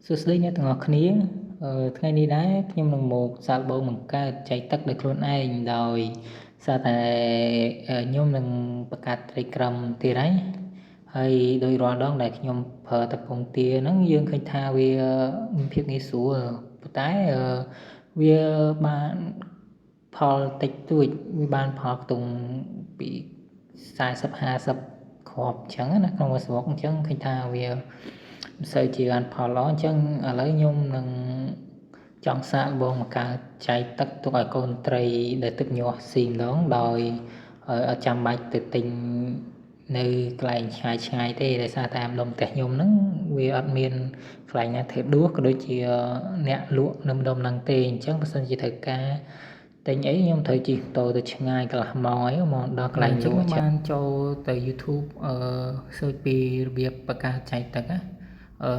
សួស្តីអ្នកទាំងអស់គ្នាថ្ងៃនេះដែរខ្ញុំនឹងមកសាកល្បងបង្កើតចែកទឹកដោយខ្លួនឯងដោយសារតែខ្ញុំនឹងបង្កើត Telegram ទៀតហើយដោយរាល់ដងដែលខ្ញុំប្រើតែពងទាហ្នឹងយើងឃើញថាវាមានភាពងាយស្រួលប៉ុន្តែវាបានផលតិចតួចវាបានផលខ្ទង់ពី40-50គ្រាប់អញ្ចឹងណាក្នុងមួយស្រុកអញ្ចឹងឃើញថាវាមិនសូវជាបានផលល្អអញ្ចឹងឥឡូវខ្ញុំនឹងចង់សាកល្បងមកកើតចែកទឹកទុកឲ្យកូនត្រីដែលទឹកញាស់ស៊ីម្ដងដោយអត់ចាំបាច់ទៅទិញនៅកន្លែងឆ្ងាយទេដោយសារតែម្ដុំផ្ទះខ្ញុំហ្នឹងវាអត់មានកន្លែងណាធ្វើដួសក៏ដូចជាអ្នកលក់នៅម្ដុំហ្នឹងទេអញ្ចឹងបើសិនជាត្រូវការទិញអីខ្ញុំត្រូវជិះម៉ូតូទៅឆ្ងាយកន្លះម៉ោងអីមកដល់កន្លែងលក់បានចូលទៅ YouTube សើចពីរបៀបបង្កើតចែកទឹកណា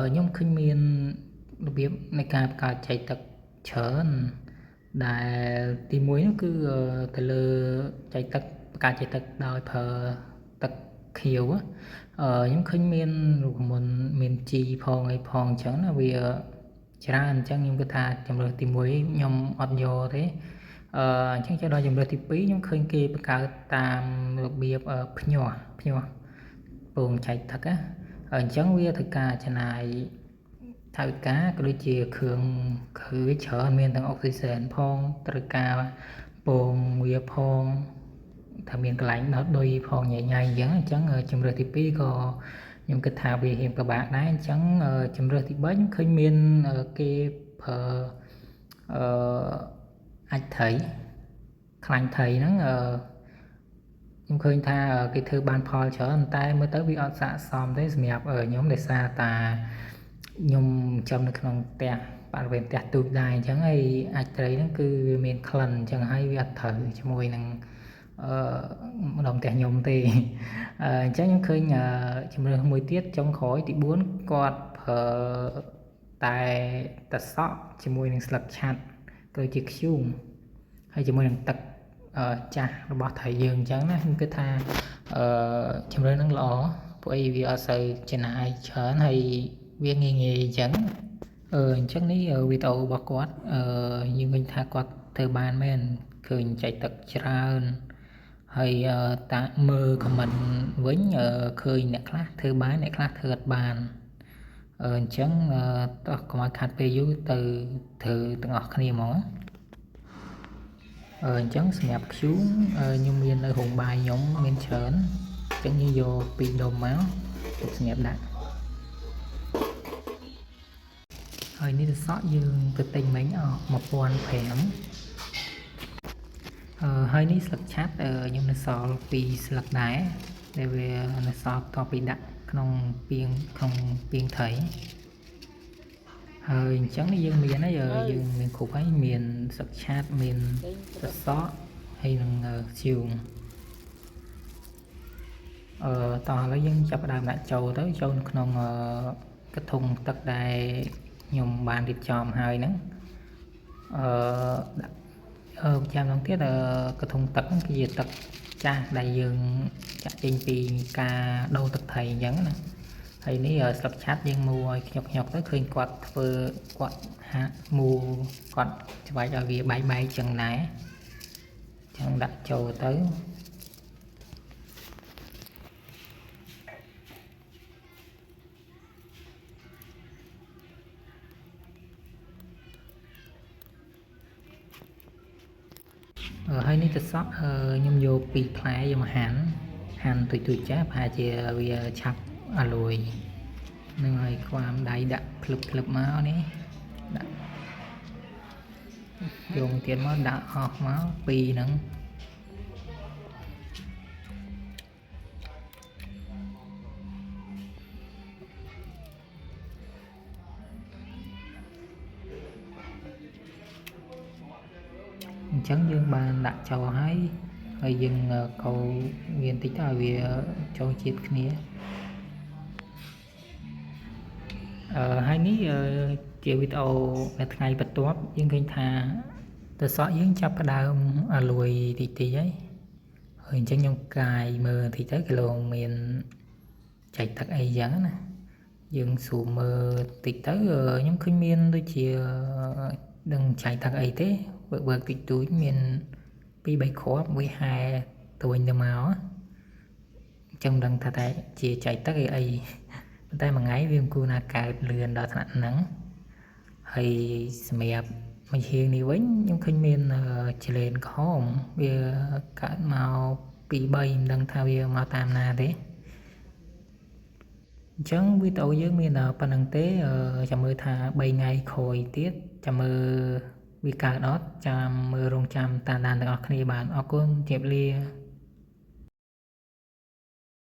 ខ្ញុំឃើញមានរបៀបនៃការបង្កើតចែកទឹកច្រើនដែលទី1នោះគឺទៅលើចែកទឹកបង្កើតចែកទឹកដោយប្រើទឹកខៀវខ្ញុំឃើញមានរូបមន្តមានជីផងអីផងអញ្ចឹងណាវាច្រើនអញ្ចឹងខ្ញុំគិតថាជំរើសទី1ខ្ញុំអត់យកទេអញ្ចឹងចូលដល់ជំរើសទី2ខ្ញុំឃើញគេបង្កើតតាមរបៀបភ្ញាស់ពងចែកទឹកណាអញ្ចឹងវាត្រូវការចំណាយថវិកាក៏ដូចជាគ្រឿងវាច្រើនមានទាំងអុកស៊ីសែនផងត្រូវការពងវាផងថាមានកន្លែងដោះឌុយផងញ៉ៃអញ្ចឹងជំរើសទី2ក៏ខ្ញុំគិតថាវារៀងពិបាកដែរអញ្ចឹងជំរើសទី3ខ្ញុំឃើញមានគេប្រើអាចត្រីខ្លាញ់ត្រីហ្នឹងខ្ញុំឃើញថាគេធ្វើបានផលច្រើនតែមើលទៅវាអត់ស័ក្តិសមទេសម្រាប់ខ្ញុំដោយសារតាខ្ញុំចំនៅក្នុងផ្ទះបរិវេណផ្ទះទូចដែរអញ្ចឹងហើយអាចត្រីហ្នឹងគឺវាមានក្លិនអញ្ចឹងហើយវាអត់ត្រូវជាមួយនឹងម្ដុំផ្ទះខ្ញុំទេអញ្ចឹងខ្ញុំឃើញជំរើសមួយទៀតចុងក្រោយទី4គាត់ប្រើតែសក់ជាមួយនឹងស្លឹកឆាត់ក៏ជាធ្យូងហើយជាមួយនឹងទឹកចាស់របស់ត្រីយើងអញ្ចឹងណាខ្ញុំគិតថាជំរឿនហ្នឹងល្អព្រោះអីវាអត់សូវចំណាយច្រើនហើយវាងាយអញ្ចឹងអញ្ចឹងនេះវីដេអូរបស់គាត់យើងឃើញថាគាត់ធ្វើបានមែនឃើញចែកទឹកច្រើនហើយតាមើលខមមិនវិញឃើញអ្នកខ្លះធ្វើបានអ្នកខ្លះធ្វើអត់បានអញ្ចឹងតោះកុំឲ្យខាត់ពេលយូរទៅធ្វើទាំងអស់គ្នាហ្មងអញ្ចឹងសម្រាប់ Q ខ្ញុំមាននៅរោងបាយខ្ញុំមានច្រើនអញ្ចឹងយើងយក2ដុំមកទុកសម្រាប់ដាក់ហើយនេះទៅសក់យើងទៅទិញមិញអស់1500ហើយនេះស្លឹកឆាត់ខ្ញុំនៅសល់2ស្លឹកដែរដែលវានៅសល់តពីដាក់ក្នុងពាងត្រីហើយអញ្ចឹងនេះយើងមានហើយយើងមានគ្រប់ហើយមានស្លឹកឆាតមានសសក់ហើយនឹងធ្យូងតោះឥឡូវយើងចាប់ផ្ដើមដាក់ចូលទៅចូលនៅក្នុងកធុងទឹកដែលខ្ញុំបានរៀបចំហើយហ្នឹងដាក់ចាំម្ដងទៀតកធុងទឹកហ្នឹងគឺជាទឹកចាស់ដែលយើងចាក់ចេញពីការដូរទឹកត្រីអញ្ចឹងណាហើយនេះស្លឹកឆាត់យើងមូឲ្យខ្ញុកទៅឃើញគាត់ធ្វើគាត់ហាក់មូគាត់ច្បែកឲ្យវាបែកចឹងដែរចឹងដាក់ចូលទៅហើយនេះទៅសក់ខ្ញុំយក2ផ្លែយកមកហាន់ទុយចាស់ប្រហែលជាវាឆាប់អាលួយនឹងឲ្យខ្វាមដៃដាក់ភ្លឹបមកនេះដាក់យកទៀតមកដាក់អស់មក2ហ្នឹងអញ្ចឹងយើងបានដាក់ចូលហើយយើងកូរវាបន្តិចទៅឲ្យវាចូលជាតិគ្នាហើយនេះជាវីដេអូនៅថ្ងៃបន្ទាប់យើងឃើញថាទៅសក់យើងចាប់ផ្ដើមអាលួយតិចហើយអញ្ចឹងខ្ញុំកាយមើលបន្តិចទៅគីឡូមានចែកទឹកអីចឹងណា dương sủ mơ tịch tới nhóm khuyên miên đôi chia đừng chạy thật ấy thế vợ tịch túi miền pi bảy khó với hai tuổi được máu trong đằng thật ấy chia chạy tất ấy tay mà ngáy viêm cu na cài lườn đỏ thẳng nắng hay mẹp mình hiền đi với những khuyên miên chỉ lên có không bia cả màu pi bay đằng thao bia màu tam na thế chẳng với tàu với miền phần năng tế chăm mơ tha 3 ngày khôi tiết chăm mơ vì cả đó chăm mơ rong chăm tàn đàn được ở khi bạn ở quân chẹp lia